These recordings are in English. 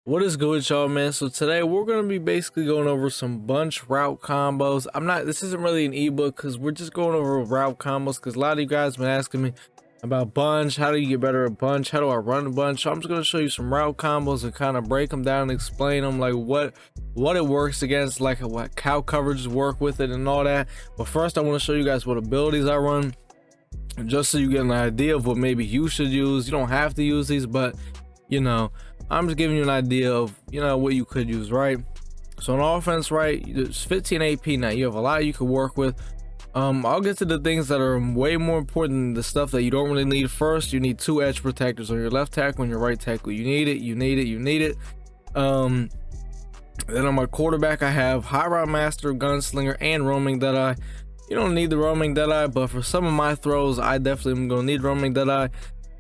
What is good with y'all, man? So today we're gonna be basically going over some bunch route combos. This isn't really an ebook because we're just going over route combos because a lot of you guys been asking me about bunch. How do you get better at bunch? How do I run a bunch? So I'm just gonna show you some route combos and kind of break them down and explain them, like what it works against, like how coverages work with it and all that. But first I want to show you guys what abilities I run, just so you get an idea of what maybe you should use. You don't have to use these, but I'm just giving you an idea of what you could use, right? So on offense, right, it's 15 AP now. You have a lot you could work with. I'll get to the things that are way more important than the stuff that you don't really need first. You need 2 edge protectors on your left tackle and your right tackle. You need it. Then on my quarterback, I have High Route Master, Gunslinger, and Roaming Deadeye. You don't need the Roaming Deadeye, but for some of my throws, I definitely am gonna need Roaming Deadeye.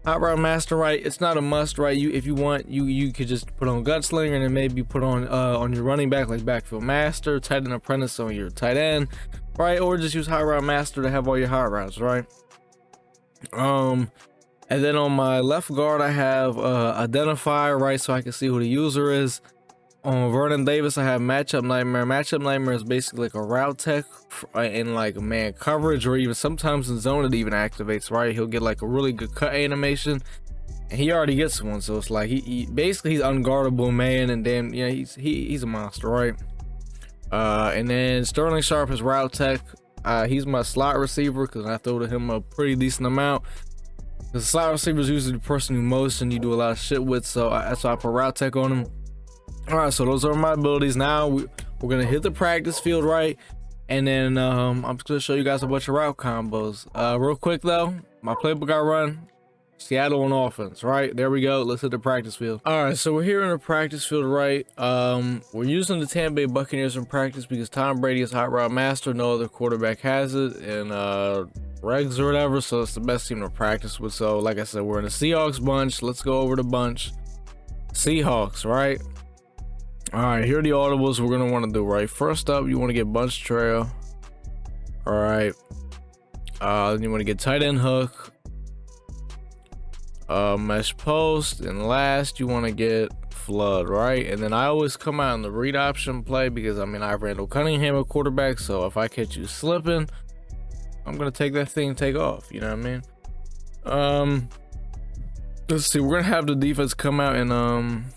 Hot Route Master, right? It's not a must, right? If you want, you could just put on Gunslinger and then maybe put on your running back, like Backfield Master, Tight End Apprentice on your tight end, right? Or just use Hot Route Master to have all your hot routes, right? And then on my left guard, I have Identifier, right? So I can see who the user is. On Vernon Davis, I have Matchup Nightmare. Matchup Nightmare is basically like a route tech in like man coverage, or even sometimes in zone it even activates, right? He'll get like a really good cut animation, and he already gets one, so it's like he basically he's unguardable, man, and then he's a monster, right? And then Sterling Sharp is route tech. He's my slot receiver because I throw to him a pretty decent amount. The slot receiver is usually the person who motion you do a lot of shit with, so that's why I put route tech on him. All right, so those are my abilities. Now we're gonna hit the practice field, right? And then I'm just gonna show you guys a bunch of route combos. Real quick though, my playbook I run, Seattle on offense, right? There we go. Let's hit the practice field. All right, so we're here in the practice field, right? We're using the Tampa Bay Buccaneers in practice because Tom Brady is Hot Route Master. No other quarterback has it, and regs or whatever, so it's the best team to practice with. So like I said, we're in the Seahawks bunch. Let's go over the bunch. Seahawks, right? All right, here are the audibles we're gonna want to do, right? First up, you want to get bunch trail. All right, then you want to get tight end hook, mesh post, and last you want to get flood, right? And then I always come out in the read option play because I have Randall Cunningham at quarterback, so if I catch you slipping, I'm gonna take that thing and take off. You know what I mean? Let's see, we're gonna have the defense come out and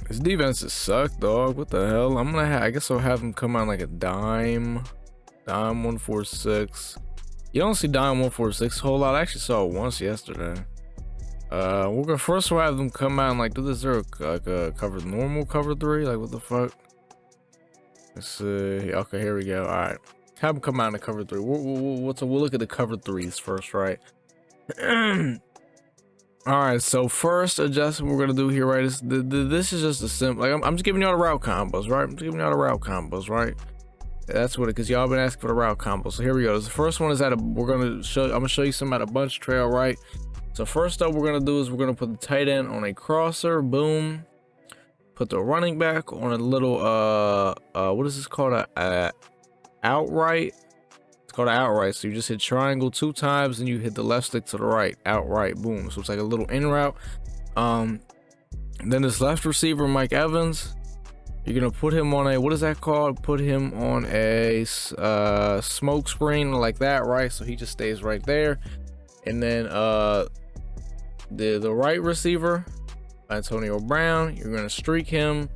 His defenses suck, dog. What the hell? I guess I'll have him come out like a dime 146. You don't see dime 146 a whole lot. I actually saw it once yesterday. We're gonna first have them come out and like, is there like a normal cover 3? Like, what the fuck? Let's see. Okay, here we go. All right, have them come out in the cover 3. We'll look at the cover 3s first, right? All right, so first adjustment we're gonna do here, right, is this is just a simple, like I'm just giving y'all the route combos, right? That's what it, because y'all been asking for the route combos. So here we go. The first one is I'm gonna show you some at a bunch trail, right? So first up, we're gonna do is we're gonna put the tight end on a crosser, boom. Put the running back on a little what is this called, a outright. It's called an outright. So you just hit triangle 2 times and you hit the left stick to the right, outright, boom. So it's like a little in route. Then this left receiver, Mike Evans, you're gonna put him on a, what is that called? Put him on a smoke screen like that, right? So he just stays right there. And then the right receiver, Antonio Brown, you're gonna streak him,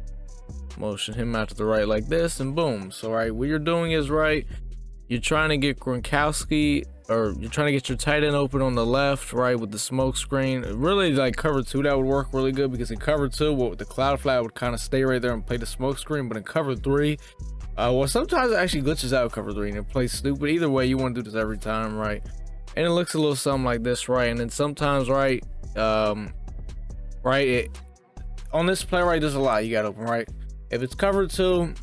motion him out to the right like this, and boom. So right, what you're doing is, right, you're trying to get Gronkowski, or you're trying to get your tight end open on the left, right, with the smoke screen. Really, like cover 2, that would work really good because in cover 2, the cloud flat would kind of stay right there and play the smoke screen. But in cover 3, well, sometimes it actually glitches out cover 3 and it plays stupid. Either way, you want to do this every time, right? And it looks a little something like this, right? And then sometimes, right, on this play, right, there's a lot you got open, right? If it's cover 2,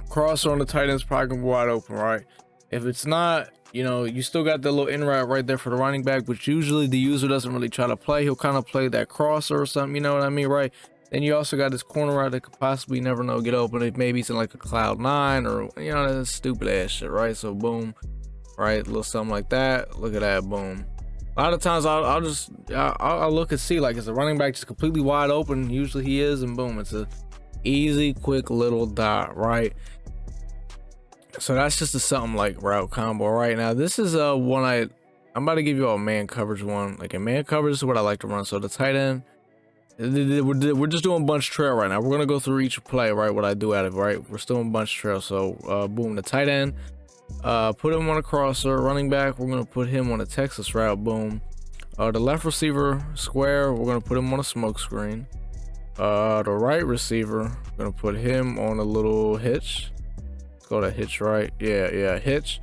crosser on the tight end's probably gonna go wide open, right? If it's not, you still got the little in route right there for the running back, which usually the user doesn't really try to play. He'll kind of play that crosser or something, you know what I mean, right? Then you also got this corner route that could possibly, you never know, get open. If maybe it's in like a cloud 9 or that stupid ass shit, right? So boom, right, a little something like that. Look at that, boom. A lot of times I'll look and see, like, is the running back just completely wide open? Usually he is, and boom, it's a easy, quick little dot, right? So that's just a something like route combo. Right now, this is one I'm about to give you a man coverage one. Like, a man coverage is what I like to run. So the tight end, we're just doing bunch trail right now. We're gonna go through each play, right? What I do out of it, right? We're still in bunch trail. So boom, the tight end, put him on a crosser. Running back, we're gonna put him on a Texas route. Boom. The left receiver square, we're gonna put him on a smoke screen. The right receiver, we're gonna put him on a little hitch. Let's go to hitch, right? Yeah, hitch.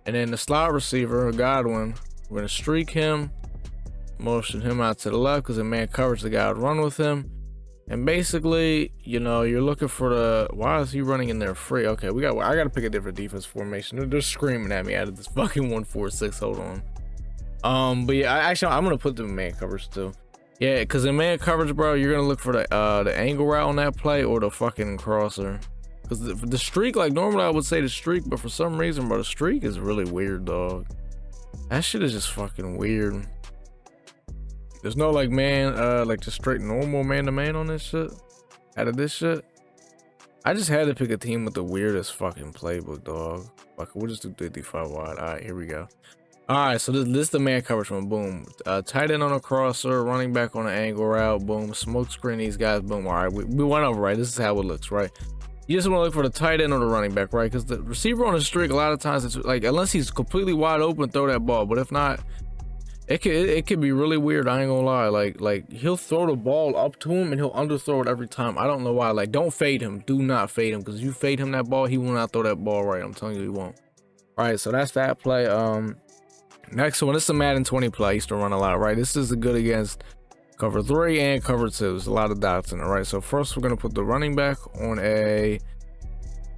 And then the slot receiver, Godwin, we're gonna streak him, motion him out to the left because the man coverage the guy would run with him. And basically, you know, you're looking for the, why is he running in there free? Okay, I gotta pick a different defense formation. They're screaming at me out of this fucking 1-4-6. Hold on. But yeah, I'm gonna put the man coverage too. Yeah, because in man coverage, bro, you're gonna look for the angle route on that play or the fucking crosser. Because the streak, like, normally I would say the streak, but for some reason, bro, the streak is really weird, dog. That shit is just fucking weird. There's no, like, man, like, just straight normal man-to-man on this shit. Out of this shit. I just had to pick a team with the weirdest fucking playbook, dog. Fuck, we'll just do 55 wide. All right, here we go. All right, so this is the man coverage one. Boom. Tight end on a crosser, running back on an angle route. Boom. Smoke screen these guys. Boom. All right, we went over, right? This is how it looks, right? You just want to look for the tight end or the running back, right? Because the receiver on a streak, a lot of times, it's like, unless he's completely wide open, throw that ball. But if not, it could be really weird. I ain't gonna lie. Like he'll throw the ball up to him and he'll underthrow it every time. I don't know why. Like, don't fade him. Do not fade him, because you fade him that ball, he will not throw that ball right. I'm telling you, he won't. All right, so that's that play. Next one, this is a Madden 20 play. I used to run a lot, right? This is a good against cover 3 and cover 2. There's a lot of dots in it, right? So first, we're gonna put the running back on a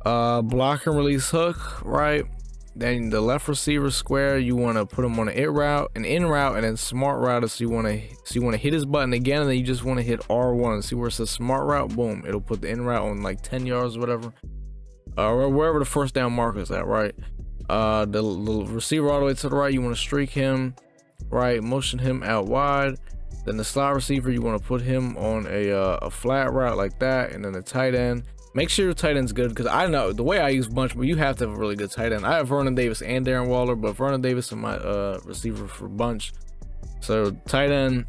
block and release hook, right? Then the left receiver square, you want to put him on an in route, and then smart route. So you want to hit his button again, and then you just want to hit R1. See where it says smart route? Boom, it'll put the in route on like 10 yards or whatever, or wherever the first down marker is at, right? The receiver all the way to the right, you want to streak him, right? Motion him out wide. Then the slot receiver, you want to put him on a flat route like that. And then the tight end, make sure your tight end's good, because I know the way I use bunch, but you have to have a really good tight end. I have Vernon Davis and Darren Waller, but Vernon Davis is my receiver for bunch. So tight end,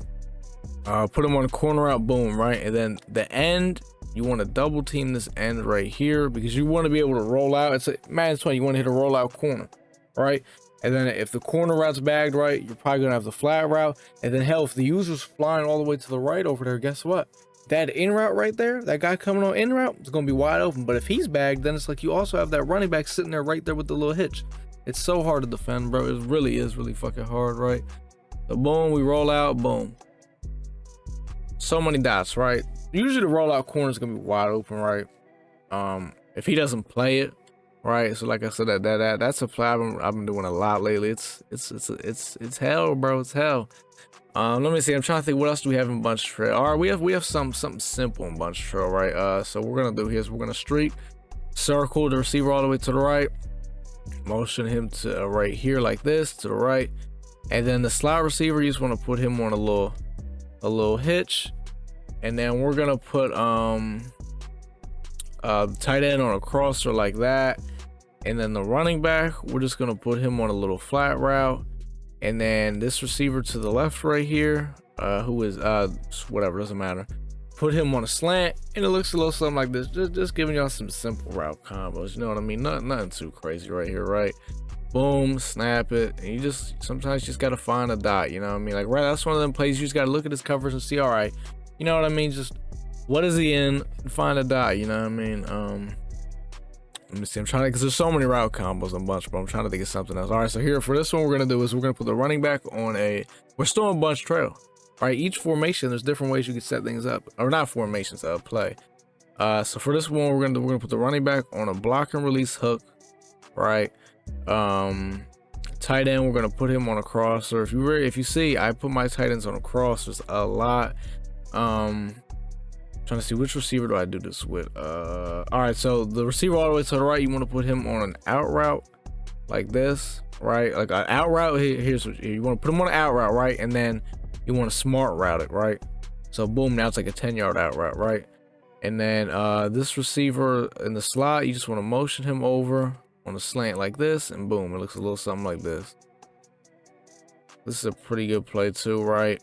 put him on a corner route, boom, right? And then the end, you want to double team this end right here, because you want to be able to roll out. It's a Madden 20, you want to hit a rollout corner, right? And then if the corner route's bagged right, you're probably gonna have the flat route. And then hell, if the user's flying all the way to the right over there, guess what? That in route right there, that guy coming on in route, is gonna be wide open. But if he's bagged, then it's like you also have that running back sitting there right there with the little hitch. It's so hard to defend, bro. It really is really fucking hard, right? So boom, we roll out, boom. So many dots, right? Usually the rollout corner is gonna be wide open, right? If he doesn't play it, right? So like I said, that's a play I've been doing a lot lately. It's hell, bro. It's hell. Let me see. I'm trying to think, what else do we have in bunch trail? All right, we have something simple in bunch trail, right? So what we're gonna do here is we're gonna streak, circle the receiver all the way to the right, motion him to right here like this to the right, and then the slot receiver, you just want to put him on a little hitch. And then we're gonna put tight end on a crosser like that. And then the running back, we're just gonna put him on a little flat route. And then this receiver to the left right here, who is whatever, doesn't matter, put him on a slant, and it looks a little something like this. Just giving y'all some simple route combos, you know what I mean? Nothing too crazy right here, right? Boom, snap it. And you sometimes just gotta find a dot, you know what I mean? Like, right, that's one of them plays you just gotta look at his coverage and see, all right, you know what I mean? Just what is he in? Find a dot, you know what I mean? Let me see. I'm trying to, because there's so many route combos and bunch, but I'm trying to think of something else. All right, so here for this one, we're gonna do is we're gonna put the running back on we're still on bunch trail. All right, each formation, there's different ways you can set things up, or not formations, play. So for this one, we're gonna put the running back on a block and release hook, right? Tight end, we're gonna put him on a crosser. If you see, I put my tight ends on a crossers a lot. Trying to see which receiver do I do this with. All right, so the receiver all the way to the right, you want to put him on an out route like this. right? Like an out route. Here's what you want to put him on an out route, right? And then you want to smart route it, right? So boom, now it's like a 10-yard out route, right? And then this receiver in the slot, you just want to motion him over on a slant like this, and boom, it looks a little something like this. This is a pretty good play too, right?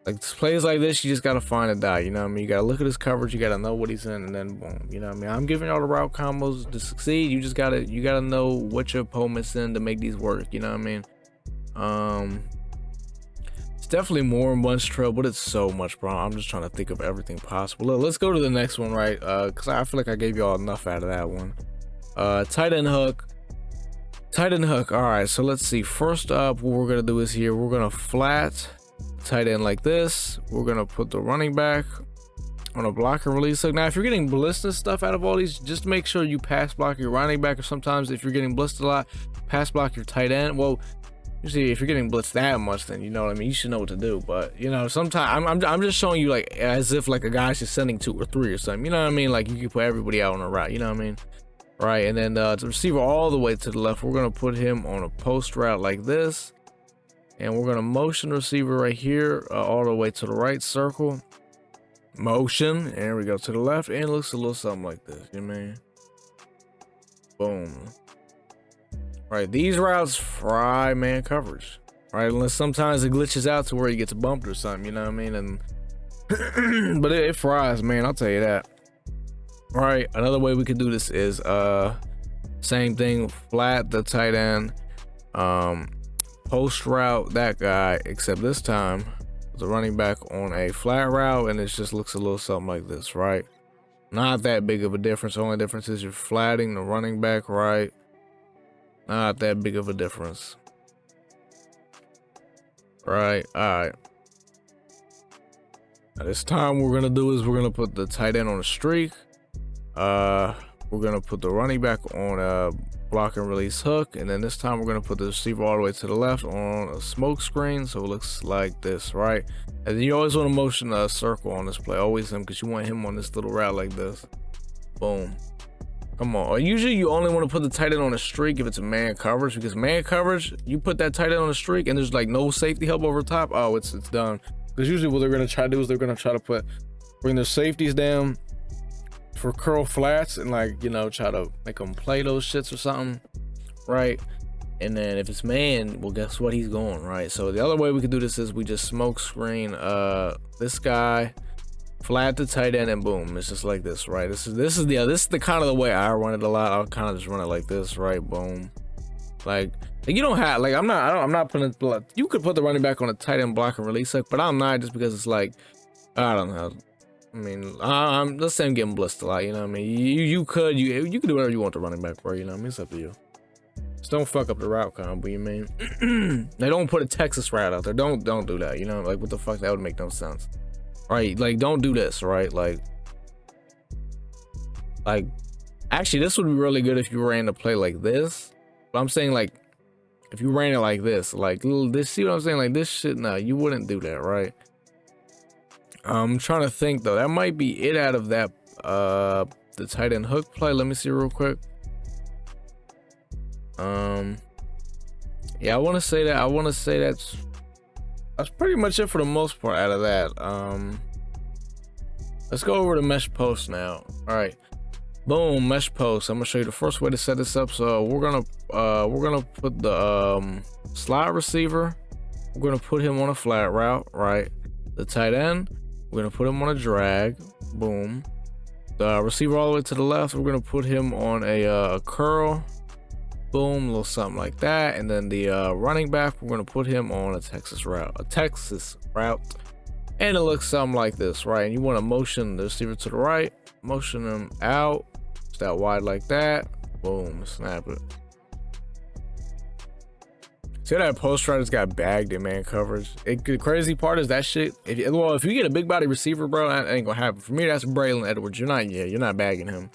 Like plays like this, you just gotta find a die, you know what I mean? You gotta look at his coverage, you gotta know what he's in, and then boom, you know what I mean? I'm giving y'all the route combos to succeed. You just gotta know what your opponent's in to make these work, you know what I mean? It's definitely more in bunch trail, but it's so much, bro. I'm just trying to think of everything possible. Look, let's go to the next one, right? Because I feel like I gave y'all enough out of that one. Tight end hook. Tight end hook. All right, so let's see. First up, what we're gonna do is here, we're gonna flat tight end like this. We're gonna put the running back on a block and release hook. Now, if you're getting blitzed and stuff out of all these, just make sure you pass block your running back, or sometimes if you're getting blitzed a lot, pass block your tight end. Well, usually if you're getting blitzed that much, then you know what I mean, you should know what to do. But you know, sometimes I'm just showing you like as if like a guy's just sending 2 or 3 or something, you know what I mean? Like you can put everybody out on a route, you know what I mean? Right, and then the receiver all the way to the left, we're gonna put him on a post route like this, and we're gonna motion the receiver right here all the way to the right circle, motion, and there we go to the left, and it looks a little something like this, you know what I mean? Boom. Right, these routes fry man coverage, right? Unless sometimes it glitches out to where he gets bumped or something, you know what I mean? And but it fries, man, I'll tell you that. All right, another way we could do this is same thing, flat the tight end, post route that guy, except this time the running back on a flat route, and it just looks a little something like this, right? Not that big of a difference. The only difference is you're flatting the running back, right? Not that big of a difference, right? All right, now this time what we're gonna do is we're gonna put the tight end on a streak. We're gonna put the running back on a block and release hook, and then this time we're gonna put the receiver all the way to the left on a smoke screen, so it looks like this, right? And then you always want to motion a circle on this play, always him, because you want him on this little route like this. Boom. Come on. Or usually you only want to put the tight end on a streak if it's a man coverage, because man coverage, you put that tight end on a streak and there's like no safety help over top, oh, it's done. Because usually what they're gonna try to do is they're gonna try to bring their safeties down for curl flats and, like, you know, try to make them play those shits or something, right? And then if it's man, well, guess what, he's going, right? So the other way we could do this is we just smoke screen this guy, flat the tight end, and boom, it's just like this, right? This is the kind of the way I run it a lot. I'll kind of just run it like this, right? Boom. Like you don't have, like, I'm not putting, you could put the running back on a tight end block and release hook, but I'm not, just because it's like, I don't know. I mean, let's say I'm getting blitzed a lot, you know what I mean? You could do whatever you want to running back, bro, you know what I mean? It's up to you. Just don't fuck up the route combo, you mean? They don't put a Texas route out there. Don't do that, you know? Like, what the fuck? That would make no sense. Right? Like, don't do this, right? Like, actually, this would be really good if you ran a play like this. But I'm saying, like, if you ran it like this, like, this, see what I'm saying? Like, this shit, nah, you wouldn't do that, right? I'm trying to think, though. That might be it out of that, the tight end hook play. Let me see real quick. Yeah, I want to say that's pretty much it for the most part out of that. Let's go over to mesh post now. All right, boom, mesh post. I'm gonna show you the first way to set this up. So we're gonna put the slot receiver, we're gonna put him on a flat route, right? The tight end, we're gonna put him on a drag, boom. The receiver all the way to the left, we're gonna put him on a curl, boom, a little something like that. And then the running back, we're gonna put him on a Texas route, and it looks something like this, right? And you want to motion the receiver to the right, motion him out, just that wide like that, boom, snap it. See how that post route has got bagged in man coverage? The crazy part is that shit, if you get a big body receiver, bro, that ain't gonna happen. For me, that's Braylon Edwards. You're not bagging him,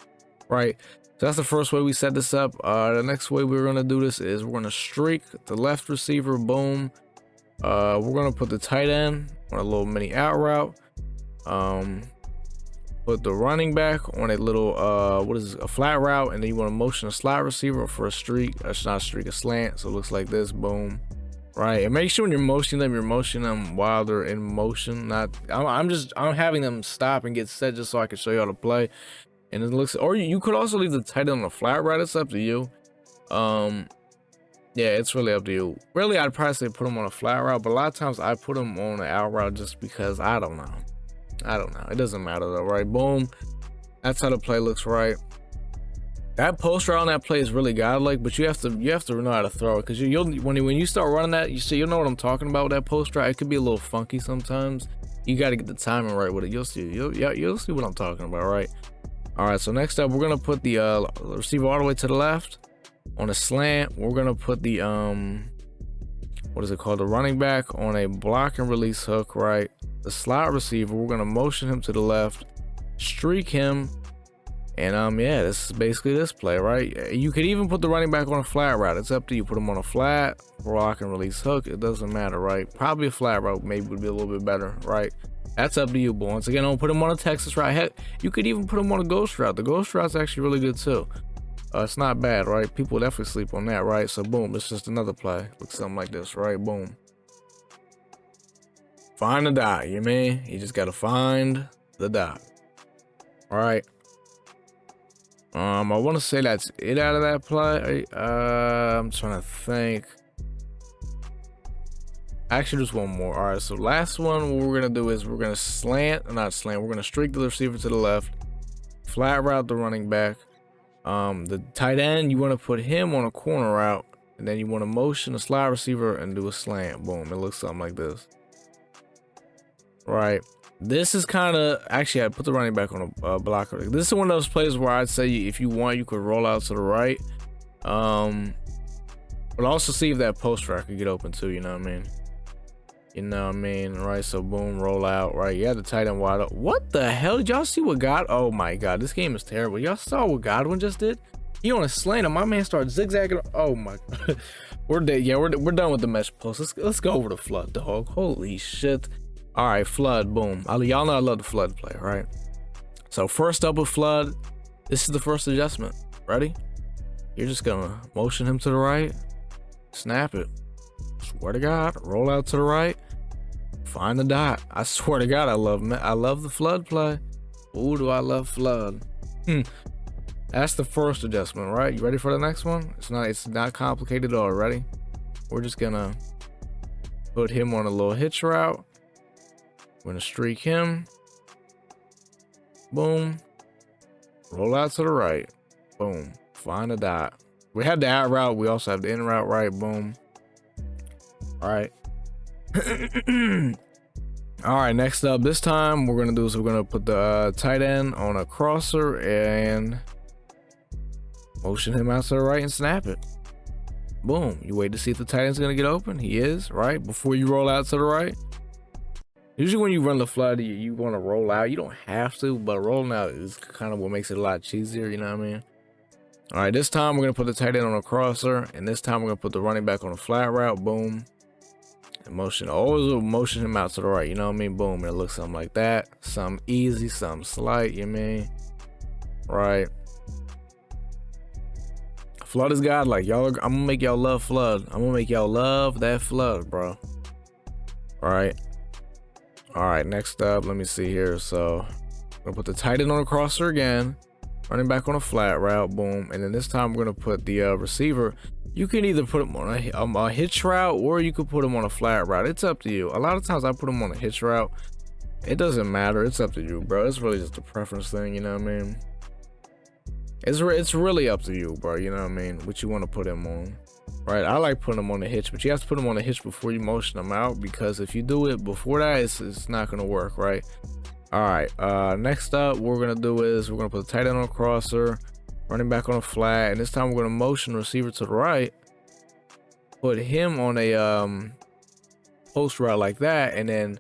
right? So that's the first way we set this up. The next way we're gonna do this is we're gonna streak the left receiver, boom. We're gonna put the tight end on a little mini out route. Put put the running back on a little a flat route, and then you want to motion a slot receiver for a streak. It's not a streak, a slant. So it looks like this. Boom. Right, and make sure when you're motioning them while they're in motion. Not, I'm having them stop and get set just so I can show you how to play. And it looks, or you could also leave the tight end on the flat route. It's up to you. Yeah, it's really up to you. Really, I'd probably say put them on a flat route, but a lot of times I put them on an out route just because I don't know. It doesn't matter though, right? Boom. That's how the play looks, right? That post route on that play is really godlike, but you have to know how to throw it, because when you start running that, you'll know what I'm talking about with that post route. It could be a little funky sometimes. You got to get the timing right with it. You'll see what I'm talking about, right? All right, so next up, we're gonna put the receiver all the way to the left on a slant. We're gonna put the what is it called, the running back on a block and release hook, right? The slot receiver, we're gonna motion him to the left, streak him. And yeah, this is basically this play, right? You could even put the running back on a flat route. It's up to you. Put him on a flat, block and release hook. It doesn't matter, right? Probably a flat route maybe would be a little bit better, right? That's up to you. But once again, don't put him on a Texas route. Heck, you could even put him on a ghost route. The ghost route's actually really good too. It's not bad, right? People definitely sleep on that, right? So boom, it's just another play. Looks something like this, right? Boom. Find the dot, you mean? You just gotta find the dot. All right. I want to say that's it out of that play. I'm trying to think. Actually, just one more. All right, so last one, what we're gonna do is we're gonna we're gonna streak the receiver to the left, flat route the running back. The tight end, you want to put him on a corner route, and then you want to motion the slot receiver and do a slant. Boom, it looks something like this. Right. This is kind of, actually, I put the running back on a blocker. This is one of those plays where I'd say if you want, you could roll out to the right. But also see if that post route could get open too, you know what I mean? You know what I mean? Right, so boom, roll out, right? You had the tight end wide up. What the hell? Did y'all see what God? Oh my God, this game is terrible. Y'all saw what Godwin just did? He on a slant and my man started zigzagging. Oh my God. We're dead. Yeah, we're done with the mesh post. Let's go over the flood, dog. Holy shit. All right, flood, boom. Y'all know I love the flood play, right? So first up with flood, this is the first adjustment. Ready? You're just gonna motion him to the right, snap it. Swear to God, roll out to the right, find the dot. I swear to God, I love the flood play. Ooh, do I love flood? That's the first adjustment, right? You ready for the next one? It's not complicated at all. Ready? We're just gonna put him on a little hitch route. We're gonna streak him. Boom. Roll out to the right. Boom. Find a dot. We had the out route. We also have the in route, right? Boom. All right. All right. Next up, this time we're gonna put the tight end on a crosser and motion him out to the right and snap it. Boom. You wait to see if the tight end's gonna get open. He is, right? Before you roll out to the right. Usually when you run the flood, you want to roll out. You don't have to, but rolling out is kind of what makes it a lot cheesier, you know what I mean? All right, this time we're going to put the tight end on a crosser, and this time we're going to put the running back on a flat route. Boom. And always motion him out to the right, you know what I mean? Boom, and it looks something like that. Something easy, something slight, you mean? Right. Flood is godlike. I'm going to make y'all love flood. I'm going to make y'all love that flood, bro. All right. All right, next up, let me see here. So I'm gonna put the tight end on a crosser again, running back on a flat route, boom. And then this time we're gonna put the receiver. You can either put him on a hitch route, or you could put him on a flat route. It's up to you. A lot of times I put him on a hitch route. It doesn't matter. It's up to you, bro. It's really just a preference thing, you know what I mean? It's really up to you, bro. You know what I mean? What you want to put him on. Right, I like putting them on the hitch, but you have to put them on the hitch before you motion them out, because if you do it before that, it's not gonna work, right? All right, next up, what we're gonna do is we're gonna put the tight end on a crosser, running back on a flat, and this time we're gonna motion receiver to the right, put him on a post route like that, and then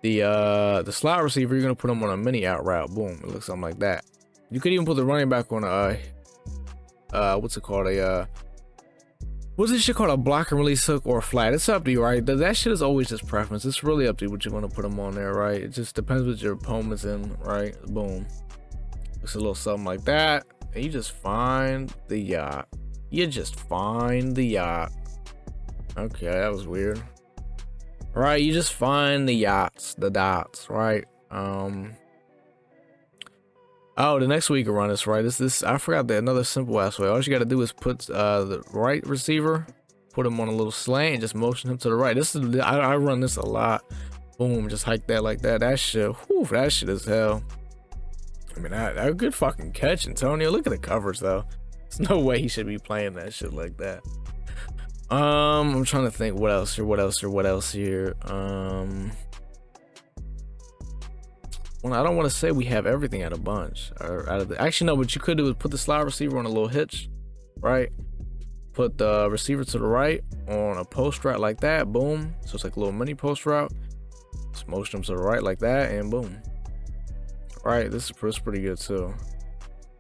the slot receiver, you're gonna put him on a mini out route. Boom, it looks something like that. You could even put the running back on a what's it called, What's this shit called, a block and release hook or flat? It's up to you, right? That shit is always just preference. It's really up to you what you want to put them on there, right? It just depends what your opponent's in, right? Boom. Looks a little something like that. And you just find the yacht. You just find the yacht. Okay, that was weird. Right, you just find the yachts, the dots, right? Oh, the next way you can run this, right? This I forgot that another simple ass way. All you gotta do is put the right receiver, put him on a little slant, and just motion him to the right. This is I run this a lot. Boom, just hike that like that. That shit, whew, that shit is hell. I mean, that good fucking catch, Antonio. Look at the covers though. There's no way he should be playing that shit like that. I'm trying to think what else here. Well, I don't want to say we have everything at a bunch or out of the. Actually, no. What you could do is put the slide receiver on a little hitch, right? Put the receiver to the right on a post route like that. Boom. So it's like a little mini post route. Just motion them to the right like that, and boom. Right. This is pretty good too.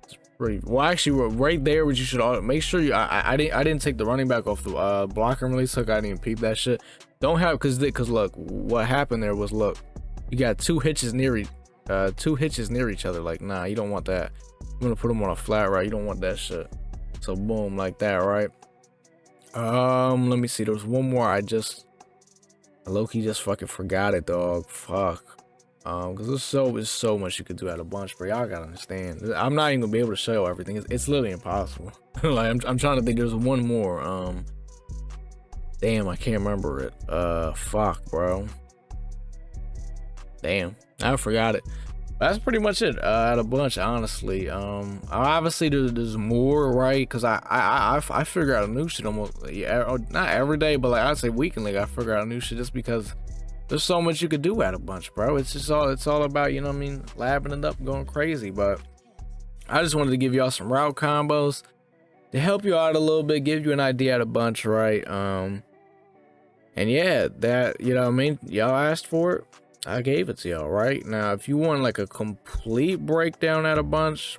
It's pretty well. Actually, right there, what you should make sure you. I didn't take the running back off the block and release hook. I didn't even peep that shit. Don't have because look, what happened there was look, you got two hitches near each other. Like, nah, you don't want that. I'm gonna put them on a flat right. You don't want that shit. So boom, like that, right? Let me see. There was one more. I low-key just fucking forgot it, dog. Fuck. Because there's so much you could do out of bunch, bro. Y'all gotta understand. I'm not even gonna be able to show you everything. It's literally impossible. Like I'm trying to think. There's one more. Damn, I can't remember it. Fuck, bro. Damn, I forgot it. That's pretty much it. At a bunch, honestly. Obviously there's more, right? Because I figure out a new shit almost, yeah, not every day, but like I'd say weekly. I figure out a new shit just because there's so much you could do at a bunch, bro. It's all about, you know what I mean, labbing it up, going crazy. But I just wanted to give y'all some route combos to help you out a little bit, give you an idea at a bunch, right? And yeah, that, you know what I mean, y'all asked for it. I gave it to y'all. Right now, if you want like a complete breakdown at a bunch,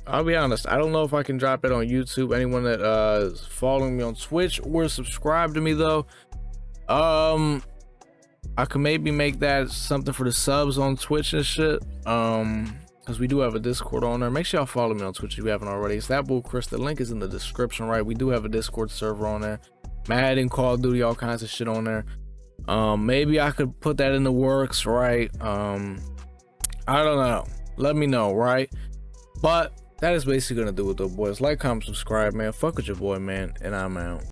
I'll be honest, I don't know if I can drop it on YouTube. Anyone that is following me on Twitch or subscribe to me though, I could maybe make that something for the subs on Twitch and shit, because we do have a Discord on there. Make sure y'all follow me on Twitch if you haven't already. It's that bull Chris. The link is in the description, right? We do have a Discord server on there. Madden, Call of Duty, all kinds of shit on there. Maybe I could put that in the works, right? I don't know. Let me know, right? But that is basically gonna do it though, boys. Like, comment, subscribe, man. Fuck with your boy, man, and I'm out.